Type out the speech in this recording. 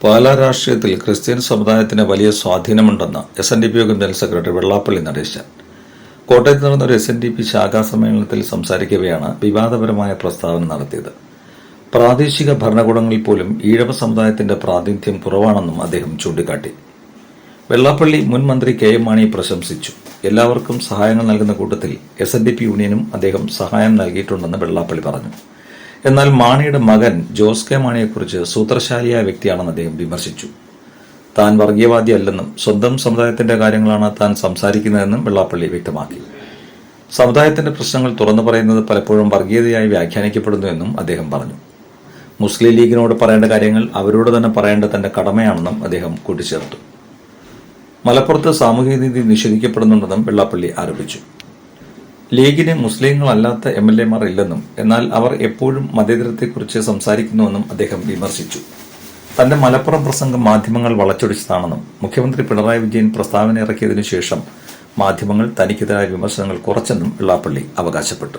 പാലാ രാഷ്ട്രീയത്തിൽ ക്രിസ്ത്യൻ സമുദായത്തിന് വലിയ സ്വാധീനമുണ്ടെന്ന് SNDP യോഗം ജനറൽ സെക്രട്ടറി വെള്ളാപ്പള്ളി നടേശൻ കോട്ടയത്ത് നടന്ന ഒരു SNDP ശാഖാ സമ്മേളനത്തിൽ സംസാരിക്കവെയാണ് വിവാദപരമായ പ്രസ്താവന നടത്തിയത്. പ്രാദേശിക ഭരണകൂടങ്ങളിൽ പോലും ഈഴവ സമുദായത്തിന്റെ പ്രാതിനിധ്യം കുറവാണെന്നും അദ്ദേഹം ചൂണ്ടിക്കാട്ടി. വെള്ളാപ്പള്ളി മുൻ മന്ത്രി KM മാണിയെ പ്രശംസിച്ചു. എല്ലാവർക്കും സഹായങ്ങൾ നൽകുന്ന കൂട്ടത്തിൽ SNDP യൂണിയനും അദ്ദേഹം സഹായം നൽകിയിട്ടുണ്ടെന്ന് വെള്ളാപ്പള്ളി പറഞ്ഞു. എന്നാൽ മാണിയുടെ മകൻ ജോസ് കെ മാണിയെക്കുറിച്ച് സൂത്രശാലിയായ വ്യക്തിയാണെന്ന് അദ്ദേഹം വിമർശിച്ചു. താൻ വർഗീയവാദിയല്ലെന്നും സ്വന്തം സമുദായത്തിന്റെ കാര്യങ്ങളാണ് താൻ സംസാരിക്കുന്നതെന്നും വെള്ളാപ്പള്ളി വ്യക്തമാക്കി. സമുദായത്തിന്റെ പ്രശ്നങ്ങൾ തുറന്നു പറയുന്നത് പലപ്പോഴും വർഗീയതയായി വ്യാഖ്യാനിക്കപ്പെടുന്നുവെന്നും അദ്ദേഹം പറഞ്ഞു. മുസ്ലിം ലീഗിനോട് പറയേണ്ട കാര്യങ്ങൾ അവരോട് തന്നെ പറയേണ്ട തന്റെ കടമയാണെന്നും അദ്ദേഹം കൂട്ടിച്ചേർത്തു. മലപ്പുറത്ത് സാമൂഹ്യനീതി നിഷേധിക്കപ്പെടുന്നുണ്ടെന്നും വെള്ളാപ്പള്ളി ആരോപിച്ചു. ലീഗിന് മുസ്ലിങ്ങളല്ലാത്ത MLA-മാർ ഇല്ലെന്നും എന്നാൽ അവർ എപ്പോഴും മതേതരത്തെക്കുറിച്ച് സംസാരിക്കുന്നുവെന്നും അദ്ദേഹം വിമർശിച്ചു. തന്റെ മലപ്പുറം പ്രസംഗം മാധ്യമങ്ങൾ വളച്ചൊടിച്ചതാണെന്നും മുഖ്യമന്ത്രി പിണറായി വിജയൻ പ്രസ്താവന ഇറക്കിയതിനു ശേഷം മാധ്യമങ്ങൾ തനിക്കെതിരായ വിമർശനങ്ങൾ കുറച്ചെന്നും വെള്ളാപ്പള്ളി അവകാശപ്പെട്ടു.